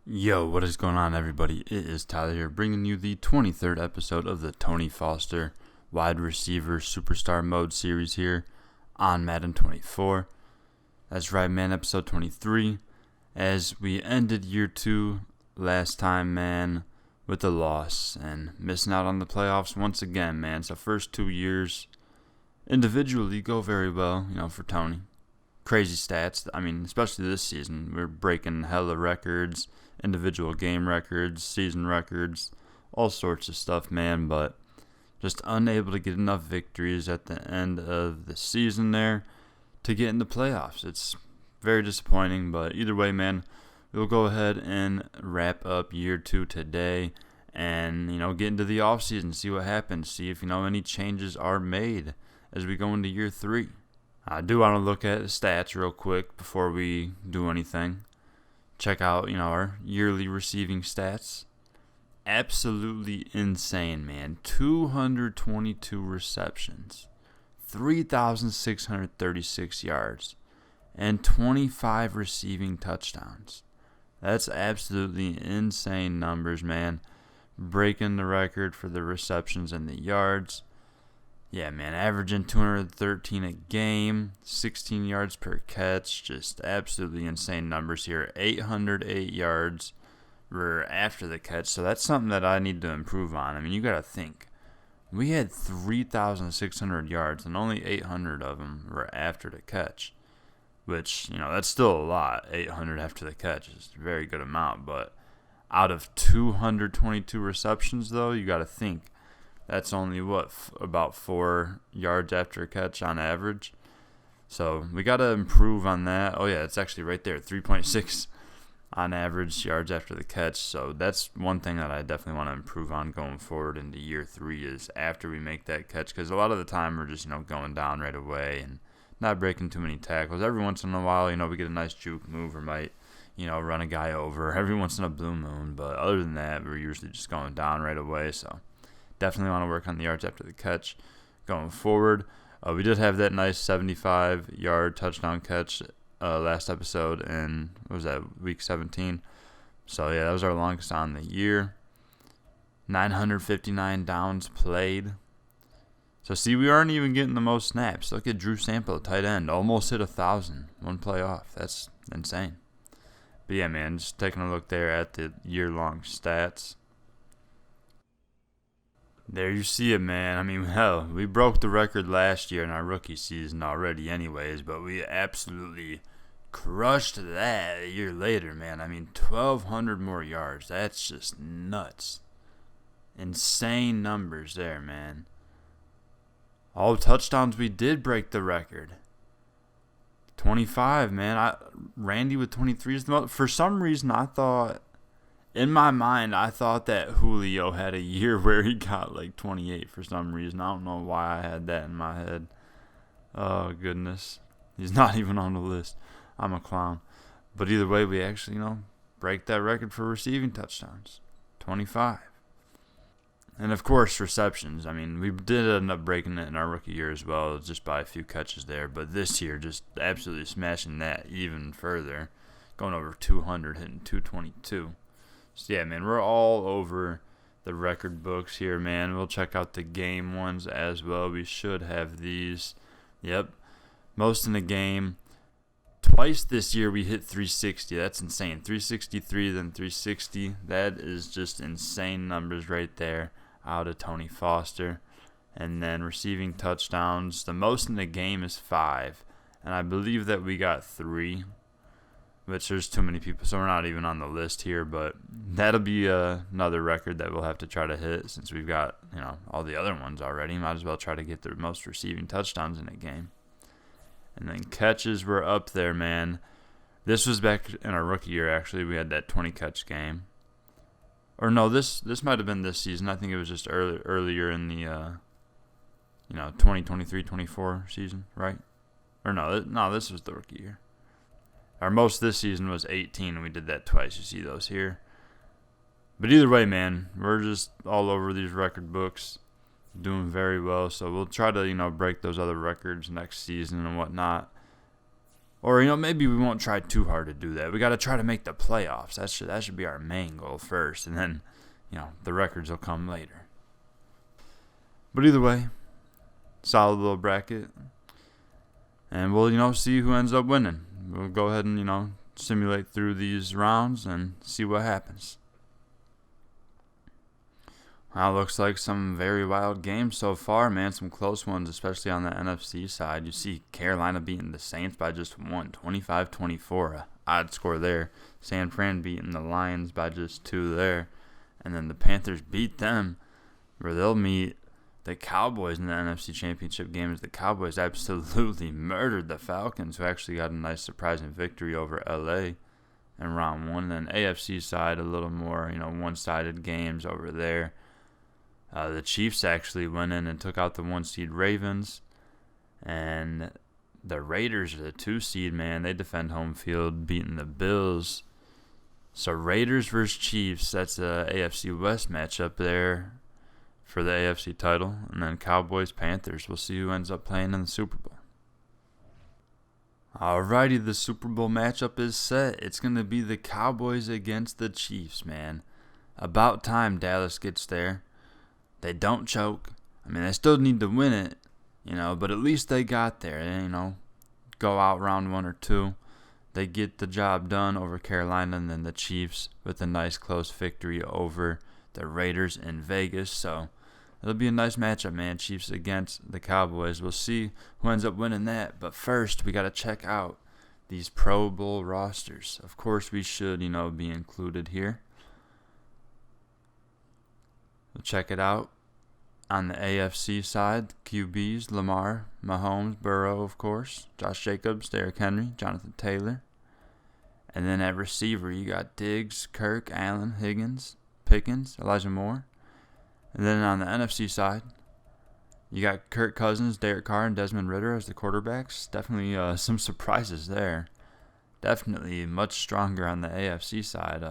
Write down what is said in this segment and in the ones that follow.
Yo, what is going on, everybody? It is Tyler here, bringing you the 23rd episode of the Tony Foster Wide Receiver Superstar Mode series here on Madden 24. That's right, man, episode 23. As we ended year 2 last time, man, with a loss and missing out on the playoffs once again, man. So first 2 years individually go very well, for Tony. Crazy stats. I mean, especially this season, we're breaking hella records. Individual game records, season records, all sorts of stuff, man, but just unable to get enough victories at the end of the season there to get in the playoffs. It's very disappointing, but either way, man, we'll go ahead and wrap up year 2 today and, get into the offseason, see what happens, see if, any changes are made as we go into year 3. I do want to look at the stats real quick before we do anything. Check out, our yearly receiving stats. Absolutely insane, man. 222 receptions, 3,636 yards, and 25 receiving touchdowns. That's absolutely insane numbers, man. Breaking the record for the receptions and the yards. Yeah, man, averaging 213 a game, 16 yards per catch, just absolutely insane numbers here. 808 yards were after the catch, so that's something that I need to improve on. I mean, you got to think. We had 3,600 yards, and only 800 of them were after the catch, which, that's still a lot. 800 after the catch is a very good amount, but out of 222 receptions, though, you got to think. That's only, about 4 yards after a catch on average. So we got to improve on that. Oh, yeah, it's actually right there, 3.6 on average yards after the catch. So that's one thing that I definitely want to improve on going forward into year 3 is after we make that catch. Because a lot of the time we're just, going down right away and not breaking too many tackles. Every once in a while, we get a nice juke move or might, run a guy over every once in a blue moon. But other than that, we're usually just going down right away. So definitely want to work on the yards after the catch going forward. We did have that nice 75-yard touchdown catch last episode in, week 17. So, yeah, that was our longest on the year. 959 downs played. So, see, we aren't even getting the most snaps. Look at Drew Sample, tight end. Almost hit 1,000. One play off. That's insane. But, yeah, man, just taking a look there at the year-long stats. There you see it, man. I mean, hell, we broke the record last year in our rookie season already anyways, but we absolutely crushed that a year later, man. I mean, 1,200 more yards. That's just nuts. Insane numbers there, man. All touchdowns, we did break the record. 25, man. Randy with 23 is the most. For some reason, in my mind, I thought that Julio had a year where he got like 28 for some reason. I don't know why I had that in my head. Oh, goodness. He's not even on the list. I'm a clown. But either way, we actually, break that record for receiving touchdowns. 25. And, of course, receptions. I mean, we did end up breaking it in our rookie year as well, just by a few catches there. But this year, just absolutely smashing that even further. Going over 200, hitting 222. So, yeah, man, we're all over the record books here, man. We'll check out the game ones as well. We should have these. Yep. Most in the game. Twice this year we hit 360. That's insane. 363, then 360. That is just insane numbers right there out of Tony Foster. And then receiving touchdowns. The most in the game is 5. And I believe that we got 3. Which there's too many people, so we're not even on the list here. But that'll be another record that we'll have to try to hit since we've got, all the other ones already. Might as well try to get the most receiving touchdowns in a game. And then catches were up there, man. This was back in our rookie year, actually. We had that 20-catch game. Or no, this might have been this season. I think it was just earlier in the 2023-24 season, right? Or no, this was the rookie year. Our most this season was 18, and we did that twice. You see those here. But either way, man, we're just all over these record books, doing very well. So we'll try to, break those other records next season and whatnot. Or, maybe we won't try too hard to do that. We got to try to make the playoffs. That should be our main goal first. And then, the records will come later. But either way, solid little bracket. And we'll, see who ends up winning. We'll go ahead and, simulate through these rounds and see what happens. Well, looks like some very wild games so far, man. Some close ones, especially on the NFC side. You see Carolina beating the Saints by just one, 25-24. Odd score there. San Fran beating the Lions by just 2 there. And then the Panthers beat them, where they'll meet the Cowboys in the NFC Championship game, as the Cowboys absolutely murdered the Falcons, who actually got a nice surprising victory over LA in round 1. And then AFC side, a little more, one-sided games over there. The Chiefs actually went in and took out the 1-seed Ravens. And the Raiders are the 2-seed, man. They defend home field, beating the Bills. So Raiders versus Chiefs, that's a AFC West matchup there for the AFC title. And then Cowboys-Panthers. We'll see who ends up playing in the Super Bowl. Alrighty, the Super Bowl matchup is set. It's going to be the Cowboys against the Chiefs, man. About time Dallas gets there. They don't choke. I mean, they still need to win it, but at least they got there. Go out round 1 or 2. They get the job done over Carolina, and then the Chiefs with a nice close victory over the Raiders in Vegas. So it'll be a nice matchup, man. Chiefs against the Cowboys. We'll see who ends up winning that. But first, we got to check out these Pro Bowl rosters. Of course, we should, be included here. We'll check it out. On the AFC side, QBs, Lamar, Mahomes, Burrow, of course, Josh Jacobs, Derrick Henry, Jonathan Taylor. And then at receiver, you got Diggs, Kirk, Allen, Higgins, Pickens, Elijah Moore. And then on the NFC side, you got Kirk Cousins, Derek Carr, and Desmond Ridder as the quarterbacks. Definitely some surprises there. Definitely much stronger on the AFC side.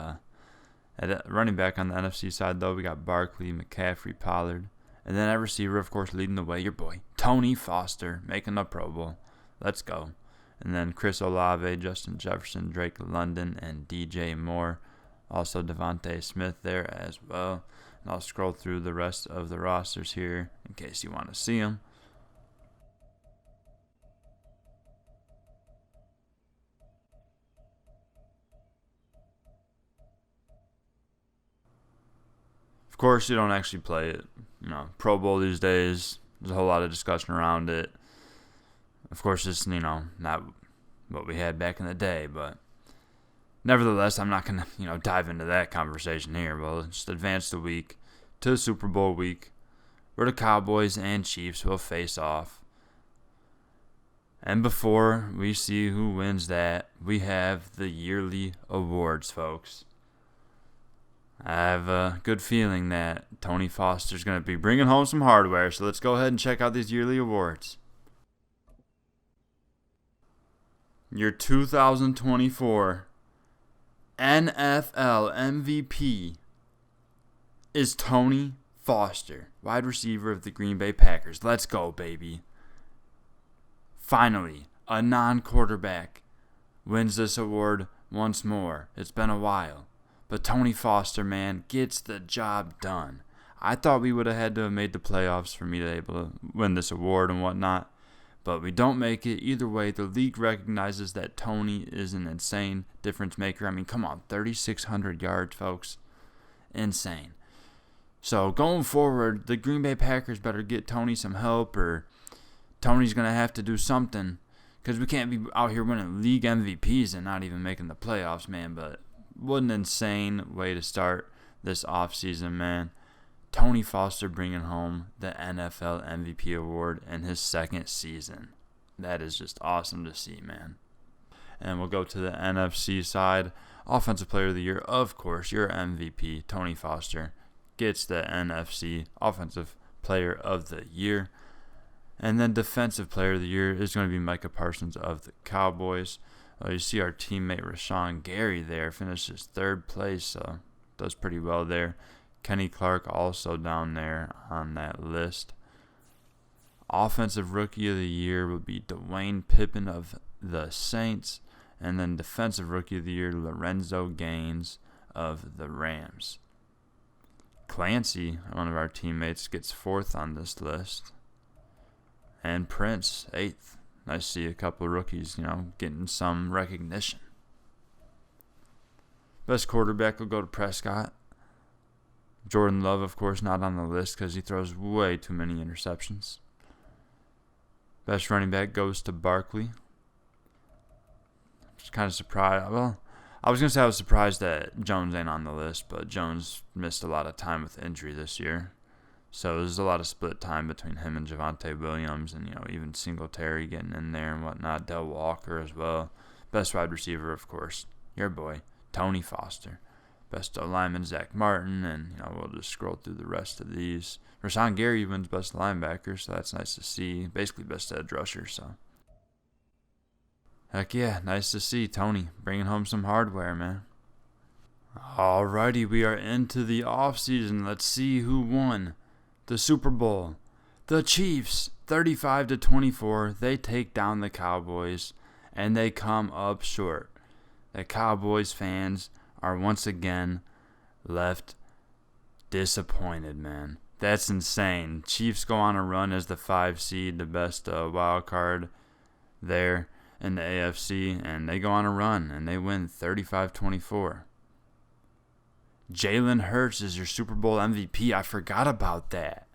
At running back on the NFC side, though, we got Barkley, McCaffrey, Pollard. And then at receiver, of course, leading the way, your boy, Tony Foster, making the Pro Bowl. Let's go. And then Chris Olave, Justin Jefferson, Drake London, and DJ Moore. Also Devontae Smith there as well. And I'll scroll through the rest of the rosters here in case you want to see them. Of course, you don't actually play it. Pro Bowl these days, there's a whole lot of discussion around it. Of course, it's, not what we had back in the day, but nevertheless, I'm not going to, dive into that conversation here. We'll just advance the week to Super Bowl week, where the Cowboys and Chiefs will face off. And before we see who wins that, we have the yearly awards, folks. I have a good feeling that Tony Foster's going to be bringing home some hardware, so let's go ahead and check out these yearly awards. Your 2024 NFL MVP is Tony Foster, wide receiver of the Green Bay Packers. Let's go, baby. Finally, a non-quarterback wins this award once more. It's been a while. But Tony Foster, man, gets the job done. I thought we would have had to have made the playoffs for me to be able to win this award and whatnot. But we don't make it. Either way, the league recognizes that Tony is an insane difference maker. I mean, come on, 3,600 yards, folks. Insane. So going forward, the Green Bay Packers better get Tony some help, or Tony's going to have to do something. Because we can't be out here winning league MVPs and not even making the playoffs, man. But what an insane way to start this offseason, man. Tony Foster bringing home the NFL MVP award in his second season. That is just awesome to see, man. And we'll go to the NFC side. Offensive Player of the Year, of course, your MVP, Tony Foster, gets the NFC Offensive Player of the Year. And then Defensive Player of the Year is going to be Micah Parsons of the Cowboys. You see our teammate Rashawn Gary there finishes third place, so does pretty well there. Kenny Clark also down there on that list. Offensive Rookie of the Year would be Dwayne Pippen of the Saints. And then Defensive Rookie of the Year, Lorenzo Gaines of the Rams. Clancy, one of our teammates, gets 4th on this list. And Prince, 8th. Nice to see a couple of rookies, getting some recognition. Best quarterback will go to Prescott. Jordan Love, of course, not on the list because he throws way too many interceptions. Best running back goes to Barkley. Just kind of surprised. Well, I was going to say I was surprised that Jones ain't on the list, but Jones missed a lot of time with injury this year. So there's a lot of split time between him and Javonte Williams and, even Singletary getting in there and whatnot. Del Walker as well. Best wide receiver, of course, your boy, Tony Foster. Best lineman, Zach Martin, and, we'll just scroll through the rest of these. Rashawn Gary wins best linebacker, so that's nice to see. Basically best edge rusher, so. Heck yeah, nice to see Tony bringing home some hardware, man. Alrighty, we are into the offseason. Let's see who won the Super Bowl. The Chiefs, 35-24. They take down the Cowboys, and they come up short. The Cowboys fans are once again left disappointed, man. That's insane. Chiefs go on a run as the 5 seed, the best wild card there in the AFC, and they go on a run, and they win 35-24. Jalen Hurts is your Super Bowl MVP. I forgot about that.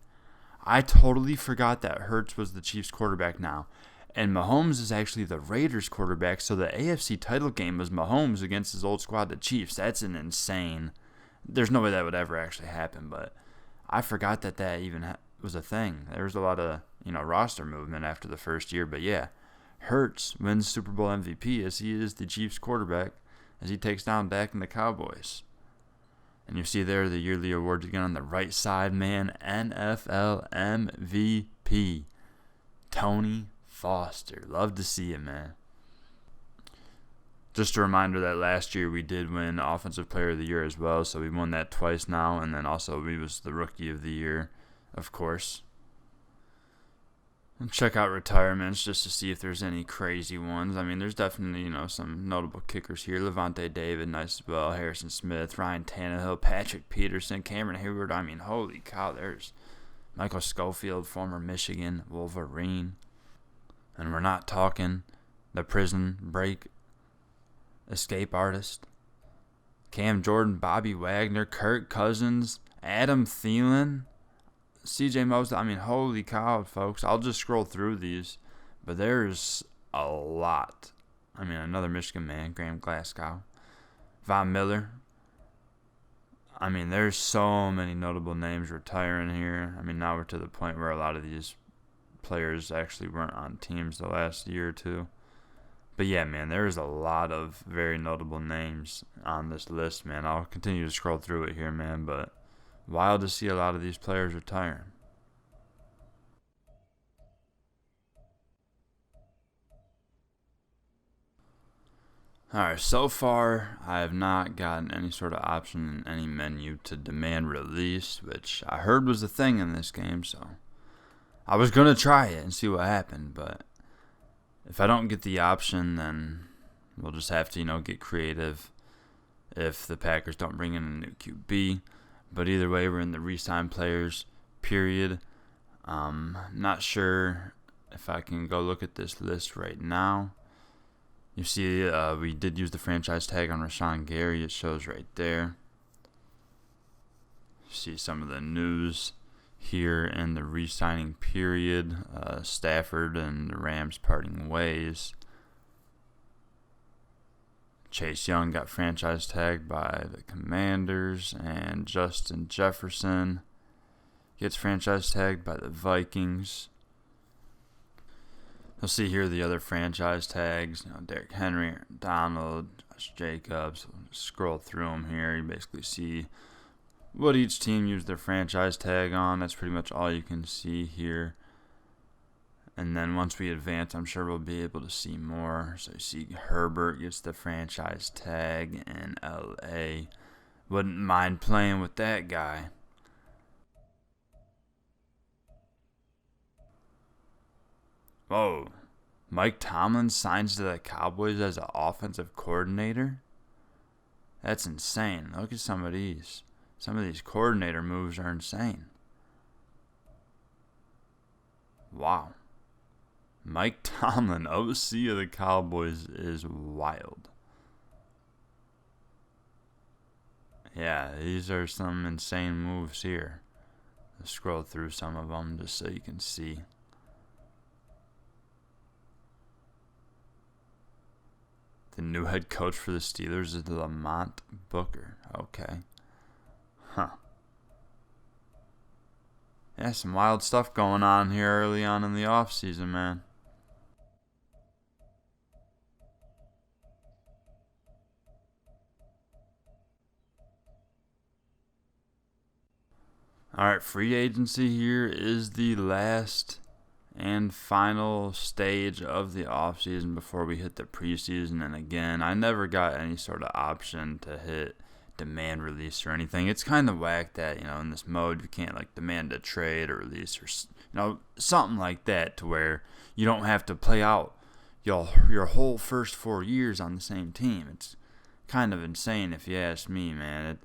I totally forgot that Hurts was the Chiefs quarterback now. And Mahomes is actually the Raiders quarterback, so the AFC title game was Mahomes against his old squad, the Chiefs. That's an insane. There's no way that would ever actually happen, but I forgot that even was a thing. There was a lot of, roster movement after the first year, but yeah. Hurts wins Super Bowl MVP as he is the Chiefs quarterback as he takes down Dak and the Cowboys. And you see there the yearly awards again on the right side, man. NFL MVP, Tony Foster. Love to see it, man. Just a reminder that last year we did win Offensive Player of the Year as well, so we won that twice now, and then also we was the Rookie of the Year, of course. And check out retirements just to see if there's any crazy ones. I mean, there's definitely, some notable kickers here. Levante David, nice as well. Harrison Smith, Ryan Tannehill, Patrick Peterson, Cameron Hayward. I mean, holy cow, there's Michael Schofield, former Michigan Wolverine. And we're not talking the prison break escape artist. Cam Jordan, Bobby Wagner, Kirk Cousins, Adam Thielen, CJ Mosley. I mean, holy cow, folks. I'll just scroll through these, but there's a lot. I mean, another Michigan man, Graham Glasgow, Von Miller. I mean, there's so many notable names retiring here. I mean, now we're to the point where a lot of these players actually weren't on teams the last year or two. But yeah, man, there's a lot of very notable names on this list, man. I'll continue to scroll through it here, man, but wild to see a lot of these players retiring. Alright, so far I have not gotten any sort of option in any menu to demand release, which I heard was a thing in this game, so I was going to try it and see what happened, but if I don't get the option, then we'll just have to, get creative if the Packers don't bring in a new QB. But either way, we're in the re-sign players period. Not sure if I can go look at this list right now. You see, we did use the franchise tag on Rashawn Gary. It shows right there. See some of the news here in the re-signing period. Stafford and the Rams parting ways. Chase Young got franchise tagged by the Commanders, and Justin Jefferson gets franchise tagged by the Vikings. You'll see here the other franchise tags. Derrick Henry, Donald, Josh Jacobs. We'll scroll through them here. You basically see what each team used their franchise tag on. That's pretty much all you can see here. And then once we advance, I'm sure we'll be able to see more. So you see Herbert gets the franchise tag in LA. Wouldn't mind playing with that guy. Whoa. Mike Tomlin signs to the Cowboys as an offensive coordinator? That's insane. Look at some of these. Some of these coordinator moves are insane. Wow. Mike Tomlin, OC of the Cowboys, is wild. Yeah, these are some insane moves here. Let's scroll through some of them just so you can see. The new head coach for the Steelers is Lamont Booker. Okay. Huh. Yeah, some wild stuff going on here early on in the offseason, man. Alright, free agency here is the last and final stage of the offseason before we hit the preseason. And again, I never got any sort of option to hit demand release or anything. It's kind of whack that, in this mode you can't like demand a trade or release or something like that, to where you don't have to play out your whole first 4 years on the same team. It's kind of insane if you ask me, man.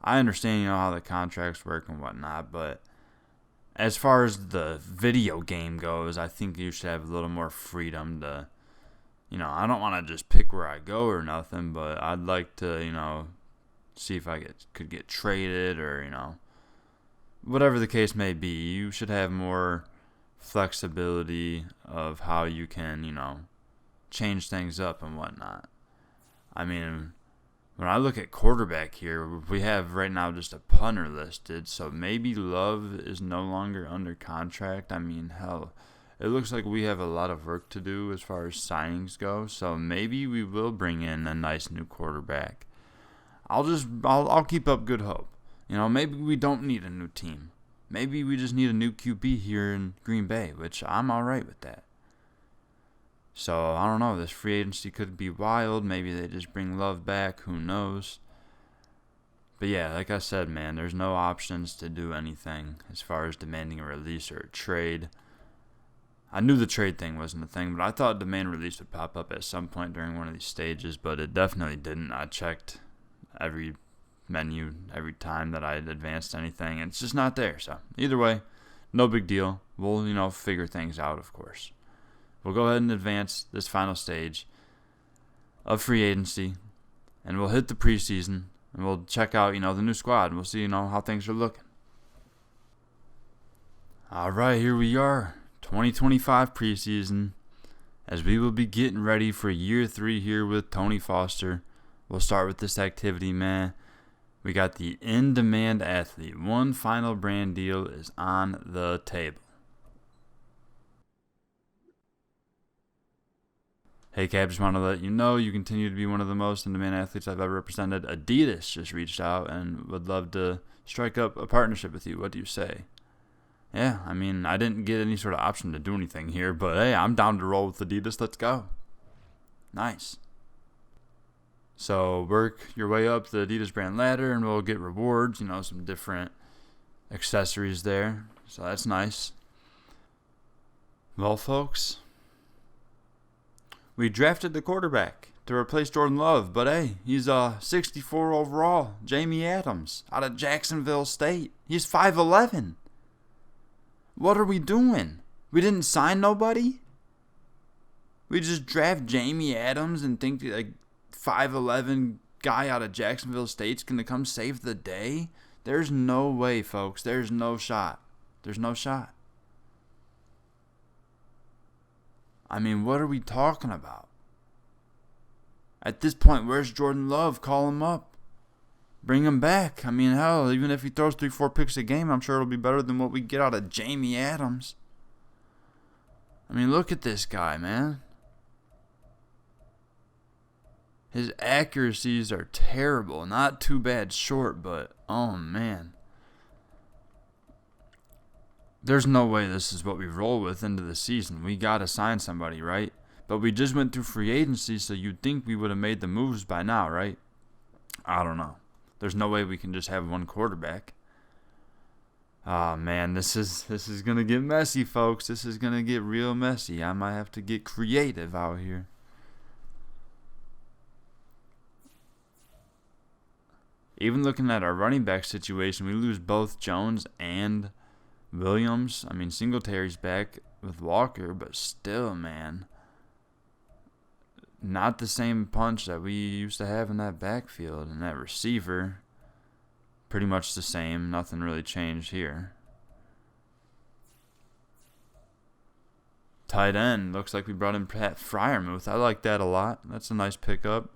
I understand how the contracts work and whatnot, but as far as the video game goes, I think you should have a little more freedom to, I don't want to just pick where I go or nothing, but I'd like to, see if I could get traded or, whatever the case may be. You should have more flexibility of how you can, change things up and whatnot. I mean, when I look at quarterback here, we have right now just a punter listed, so maybe Love is no longer under contract. I mean, hell, it looks like we have a lot of work to do as far as signings go, so maybe we will bring in a nice new quarterback. I'll keep up good hope. Maybe we don't need a new team. Maybe we just need a new QB here in Green Bay, which I'm all right with that. So, I don't know. This free agency could be wild. Maybe they just bring Love back. Who knows? But yeah, like I said, man, there's no options to do anything as far as demanding a release or a trade. I knew the trade thing wasn't a thing, but I thought demand release would pop up at some point during one of these stages, but it definitely didn't. I checked every menu every time that I had advanced anything, and it's just not there. So, either way, no big deal. We'll, figure things out, of course. We'll go ahead and advance this final stage of free agency, and we'll hit the preseason, and we'll check out, the new squad, and we'll see, how things are looking. All right, here we are, 2025 preseason, as we will be getting ready for year 3 here with Tony Foster. We'll start with this activity, man. We got the in-demand athlete. One final brand deal is on the table. Hey, Cap, just want to let you know you continue to be one of the most in-demand athletes I've ever represented. Adidas just reached out and would love to strike up a partnership with you. What do you say? Yeah, I mean, I didn't get any sort of option to do anything here, but hey, I'm down to roll with Adidas. Let's go. Nice. So work your way up the Adidas brand ladder, and we'll get rewards, some different accessories there. So that's nice. Well, folks, we drafted the quarterback to replace Jordan Love, but hey, he's 64 overall. Jamie Adams out of Jacksonville State. He's 5'11". What are we doing? We didn't sign nobody? We just draft Jamie Adams and think a 5'11" guy out of Jacksonville State's going to come save the day? There's no way, folks. There's no shot. There's no shot. I mean, what are we talking about? At this point, where's Jordan Love? Call him up. Bring him back. I mean, hell, even if he throws 3-4 picks a game, I'm sure it'll be better than what we get out of Jamie Adams. I mean, look at this guy, man. His accuracies are terrible. Not too bad short, but oh, man. There's no way this is what we roll with into the season. We got to sign somebody, right? But we just went through free agency, so you'd think we would have made the moves by now, right? I don't know. There's no way we can just have one quarterback. Oh man, this is gonna get messy, folks. This is gonna get real messy. I might have to get creative out here. Even looking at our running back situation, we lose both Jones and Williams. I mean, Singletary's back with Walker, but still, man, not the same punch that we used to have in that backfield. And that receiver, pretty much the same. Nothing really changed here. Tight end, looks like we brought in Pat Fryermuth. I like that a lot. That's a nice pickup.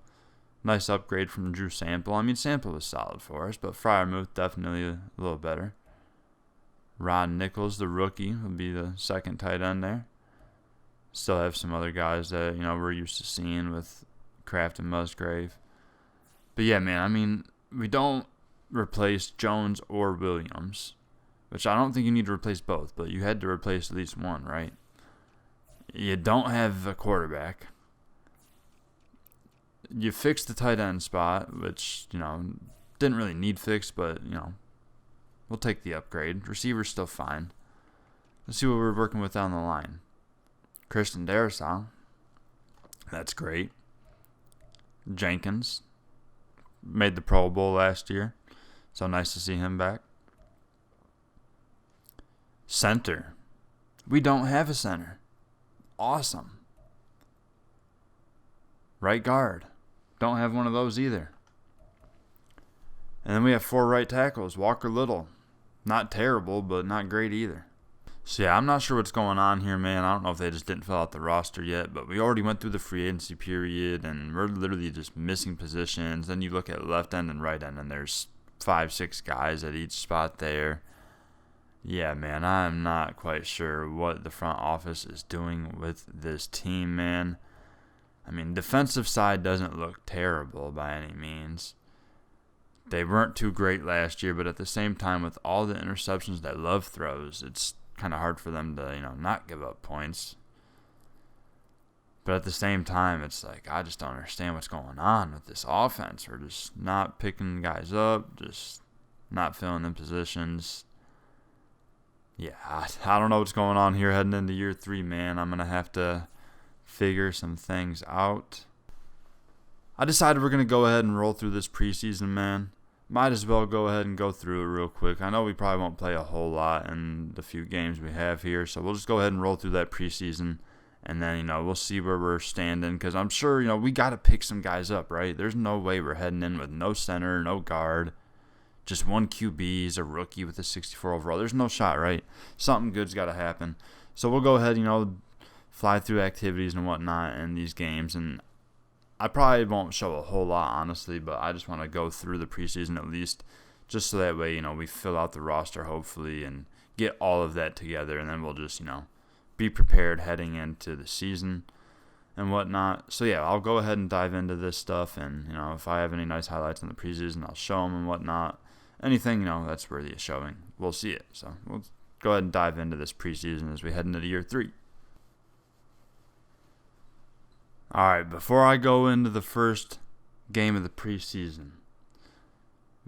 Nice upgrade from Drew Sample. I mean, Sample was solid for us, but Fryermuth definitely a little better. Ron Nichols, the rookie, will be the second tight end there. Still have some other guys that, we're used to seeing with Kraft and Musgrave. But yeah, man, I mean, we don't replace Jones or Williams, which I don't think you need to replace both, but you had to replace at least one, right? You don't have a quarterback. You fixed the tight end spot, which, didn't really need fixed, but, we'll take the upgrade. Receiver's still fine. Let's see what we're working with down the line. Christian Darrisaw. That's great. Jenkins. Made the Pro Bowl last year. So nice to see him back. Center. We don't have a center. Awesome. Right guard. Don't have one of those either. And then we have 4 right tackles. Walker Little. Not terrible, but not great either. So yeah, I'm not sure what's going on here, man. I don't know if they just didn't fill out the roster yet, but we already went through the free agency period, and we're literally just missing positions. Then you look at left end and right end, and there's 5-6 guys at each spot there. Yeah, man, I'm not quite sure what the front office is doing with this team, man. I mean, defensive side doesn't look terrible by any means. They weren't too great last year, but at the same time, with all the interceptions that Love throws, it's kind of hard for them to, not give up points. But at the same time, it's like, I just don't understand what's going on with this offense. We're just not picking guys up, just not filling in positions. Yeah, I don't know what's going on here heading into year 3, man. I'm going to have to figure some things out. I decided we're going to go ahead and roll through this preseason, man. Might as well go ahead and go through it real quick. I know we probably won't play a whole lot in the few games we have here, so we'll just go ahead and roll through that preseason, and then, we'll see where we're standing, because I'm sure, we got to pick some guys up, right? There's no way we're heading in with no center, no guard, just one QB, is a rookie with a 64 overall. There's no shot, right? Something good's got to happen. So we'll go ahead, fly through activities and whatnot in these games, and I probably won't show a whole lot, honestly, but I just want to go through the preseason at least, just so that way, we fill out the roster, hopefully, and get all of that together, and then we'll just, be prepared heading into the season and whatnot. So, yeah, I'll go ahead and dive into this stuff, and, if I have any nice highlights in the preseason, I'll show them and whatnot. Anything, that's worthy of showing, we'll see it. So, we'll go ahead and dive into this preseason as we head into year 3. Alright, before I go into the first game of the preseason,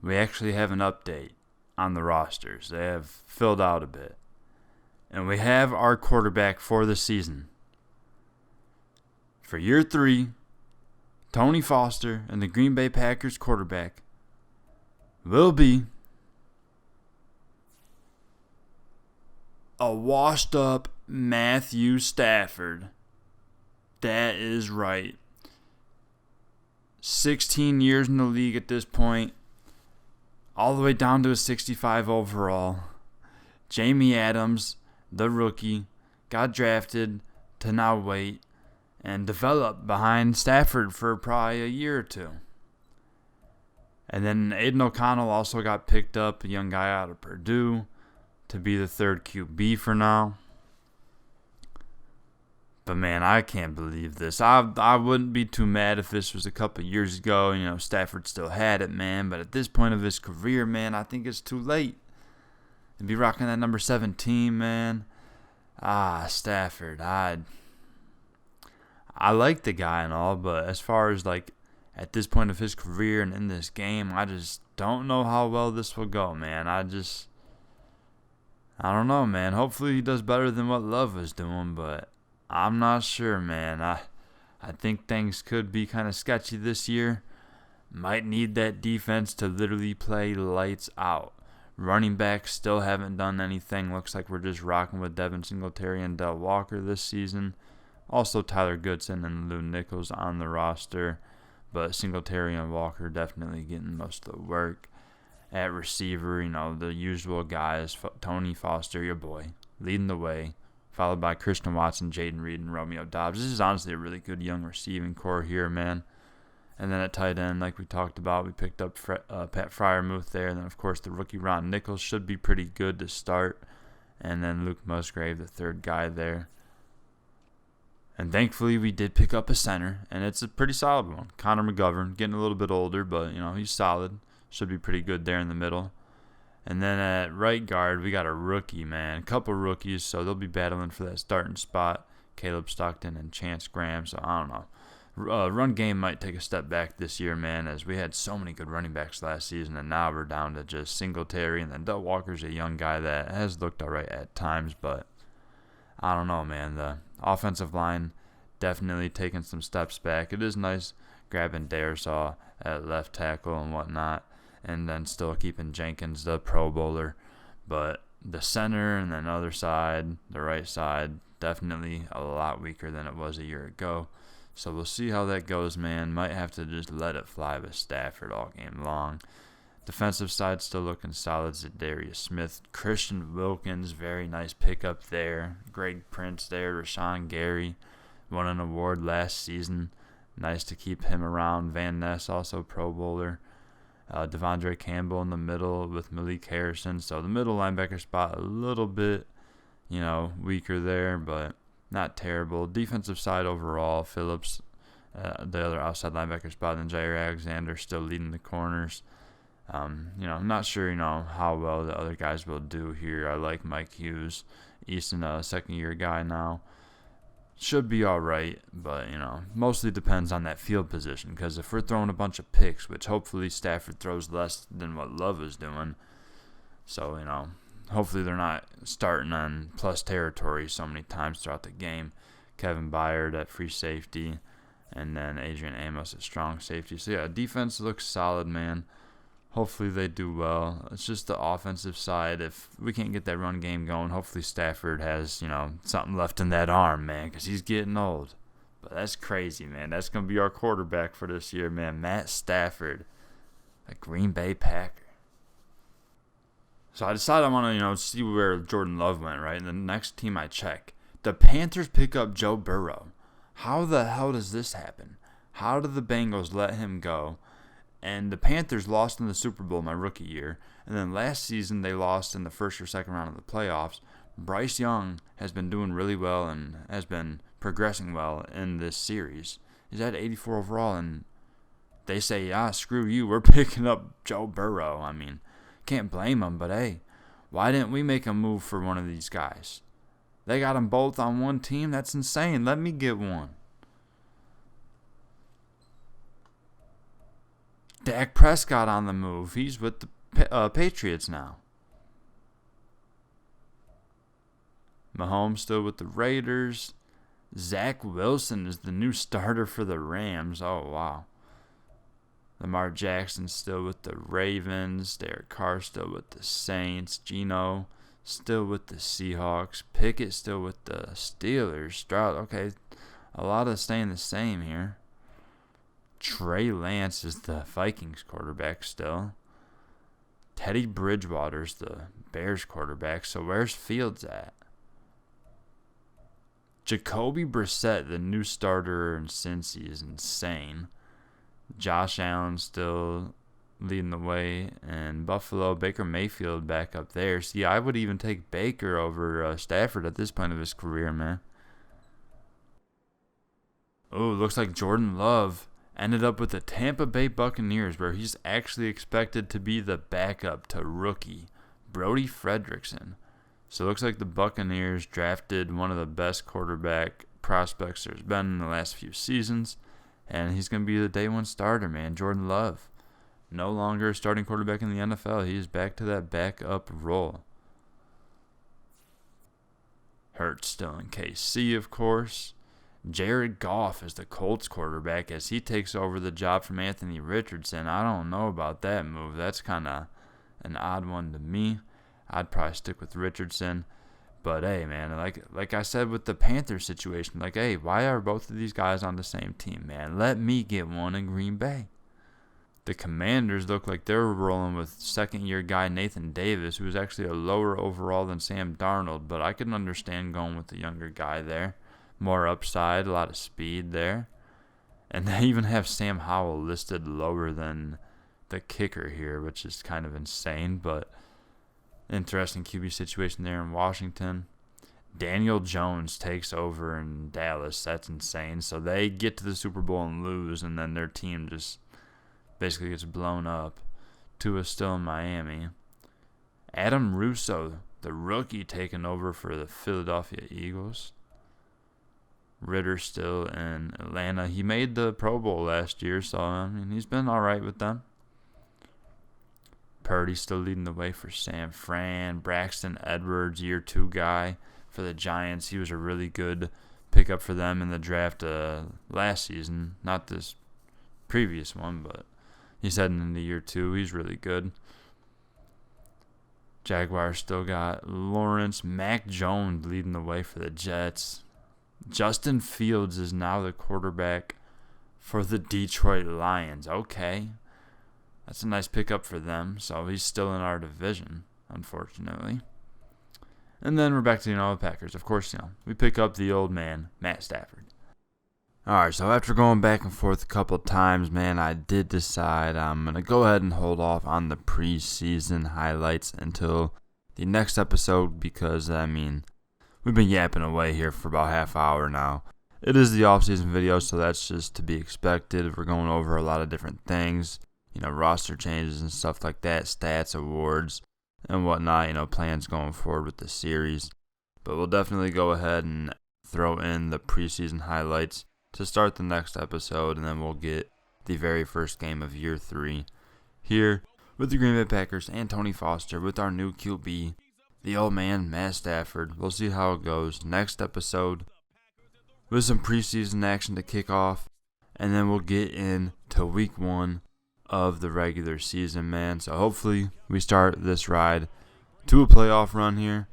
we actually have an update on the rosters. They have filled out a bit. And we have our quarterback for the season. For year 3, Tony Foster and the Green Bay Packers quarterback will be a washed up Matthew Stafford. That is right. 16 years in the league at this point. All the way down to a 65 overall. Jamie Adams, the rookie, got drafted to now wait and develop behind Stafford for probably a year or 2. And then Aiden O'Connell also got picked up, a young guy out of Purdue, to be the 3rd QB for now. But, man, I can't believe this. I wouldn't be too mad if this was a couple years ago. Stafford still had it, man. But at this point of his career, man, I think it's too late. To be rocking that number 17, man. Stafford. I like the guy and all, but as far as, at this point of his career and in this game, I just don't know how well this will go, man. I don't know, man. Hopefully he does better than what Love was doing, but I'm not sure, man. I think things could be kind of sketchy this year. Might need that defense to literally play lights out. Running backs still haven't done anything. Looks like we're just rocking with Devin Singletary and Del Walker this season. Also Tyler Goodson and Lou Nichols on the roster. But Singletary and Walker definitely getting most of the work. At receiver, the usual guys. Tony Foster, your boy, leading the way. Followed by Christian Watson, Jaden Reed, and Romeo Doubs. This is honestly a really good young receiving core here, man. And then at tight end, like we talked about, we picked up Pat Freiermuth there. And then, of course, the rookie Ron Nichols should be pretty good to start. And then Luke Musgrave, the third guy there. And thankfully, we did pick up a center, and it's a pretty solid one. Connor McGovern, getting a little bit older, but, he's solid. Should be pretty good there in the middle. And then at right guard, we got a rookie, man. A couple rookies, so they'll be battling for that starting spot. Caleb Stockton and Chance Graham, so I don't know. Run game might take a step back this year, man, as we had so many good running backs last season, and now we're down to just Singletary, and then Del Walker's a young guy that has looked all right at times, but I don't know, man. The offensive line definitely taking some steps back. It is nice grabbing Darisaw at left tackle and whatnot, and then still keeping Jenkins the Pro Bowler. But the center and then other side, the right side, definitely a lot weaker than it was a year ago. So we'll see how that goes, man. Might have to just let it fly with Stafford all game long. Defensive side still looking solid. Zadarius Smith, Christian Wilkins, very nice pickup there. Greg Prince there, Rashawn Gary won an award last season. Nice to keep him around. Van Ness, also Pro Bowler. Devondre Campbell in the middle with Malik Harrison. So the middle linebacker spot a little bit, weaker there, but not terrible. Defensive side overall, Phillips, the other outside linebacker spot, and Jair Alexander still leading the corners. I'm not sure, how well the other guys will do here. I like Mike Hughes. Easton, a second-year guy now. Should be all right, but, mostly depends on that field position, because if we're throwing a bunch of picks, which hopefully Stafford throws less than what Love is doing, so, hopefully they're not starting on plus territory so many times throughout the game. Kevin Byard at free safety, and then Adrian Amos at strong safety. So, yeah, defense looks solid, man. Hopefully they do well. It's just the offensive side. If we can't get that run game going, hopefully Stafford has, something left in that arm, man, because he's getting old. But that's crazy, man. That's going to be our quarterback for this year, man. Matt Stafford, a Green Bay Packer. So I decided I want to, see where Jordan Love went, right? And the next team I check, the Panthers pick up Joe Burrow. How the hell does this happen? How did the Bengals let him go? And the Panthers lost in the Super Bowl my rookie year. And then last season they lost in the first or second round of the playoffs. Bryce Young has been doing really well and has been progressing well in this series. He's at 84 overall, and they say, yeah, screw you, we're picking up Joe Burrow. I mean, can't blame them, but hey, why didn't we make a move for one of these guys? They got them both on one team? That's insane. Let me get one. Dak Prescott on the move. He's with the Patriots now. Mahomes still with the Raiders. Zach Wilson is the new starter for the Rams. Oh, wow. Lamar Jackson still with the Ravens. Derek Carr still with the Saints. Geno still with the Seahawks. Pickett still with the Steelers. Stroud, okay, a lot of staying the same here. Trey Lance is the Vikings quarterback still. Teddy Bridgewater's the Bears quarterback. So where's Fields at? Jacoby Brissett, the new starter in Cincy, is insane. Josh Allen still leading the way. And Buffalo, Baker Mayfield back up there. See, I would even take Baker over Stafford at this point of his career, man. Oh, looks like Jordan Love ended up with the Tampa Bay Buccaneers, where he's actually expected to be the backup to rookie Brody Fredrickson. So it looks like the Buccaneers drafted one of the best quarterback prospects there's been in the last few seasons, and he's going to be the day one starter, man. Jordan Love, no longer a starting quarterback in the NFL. He's back to that backup role. Hurts still in KC, of course. Jared Goff is the Colts quarterback as he takes over the job from Anthony Richardson. I don't know about that move. That's kind of an odd one to me. I'd probably stick with Richardson. But hey, man, like I said with the Panthers situation, like, hey, why are both of these guys on the same team, man? Let me get one in Green Bay. The Commanders look like they're rolling with second-year guy Nathan Davis, who is actually a lower overall than Sam Darnold, but I can understand going with the younger guy there. More upside, a lot of speed there. And they even have Sam Howell listed lower than the kicker here, which is kind of insane, but interesting QB situation there in Washington. Daniel Jones takes over in Dallas. That's insane. So they get to the Super Bowl and lose, and then their team just basically gets blown up. Tua's still in Miami. Adam Russo, the rookie, taking over for the Philadelphia Eagles. Ritter still in Atlanta. He made the Pro Bowl last year, so I mean he's been all right with them. Purdy still leading the way for San Fran. Braxton Edwards, year 2 guy for the Giants. He was a really good pickup for them in the draft last season. Not this previous one, but he's heading into year 2. He's really good. Jaguars still got Lawrence. Mac Jones leading the way for the Jets. Justin Fields is now the quarterback for the Detroit Lions. Okay. That's a nice pickup for them. So he's still in our division, unfortunately. And then we're back to the Packers. Of course, we pick up the old man, Matt Stafford. Alright, so after going back and forth a couple of times, man, I did decide I'm going to go ahead and hold off on the preseason highlights until the next episode because, we've been yapping away here for about half hour now. It is the off-season video, so that's just to be expected. We're going over a lot of different things, roster changes and stuff like that, stats, awards, and whatnot, plans going forward with the series. But we'll definitely go ahead and throw in the preseason highlights to start the next episode, and then we'll get the very first game of year 3 here with the Green Bay Packers and Tony Foster with our new QB, the old man, Matt Stafford. We'll see how it goes next episode with some preseason action to kick off, and then we'll get into week 1 of the regular season, man. So hopefully we start this ride to a playoff run here,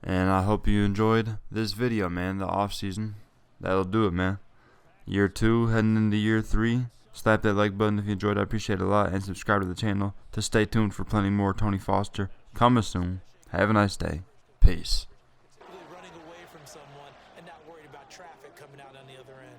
and I hope you enjoyed this video, man, the off season. That'll do it, man. Year 2 heading into year 3. Slap that like button if you enjoyed. I appreciate it a lot, and subscribe to the channel to stay tuned for plenty more Tony Foster coming soon. Have a nice day. Peace.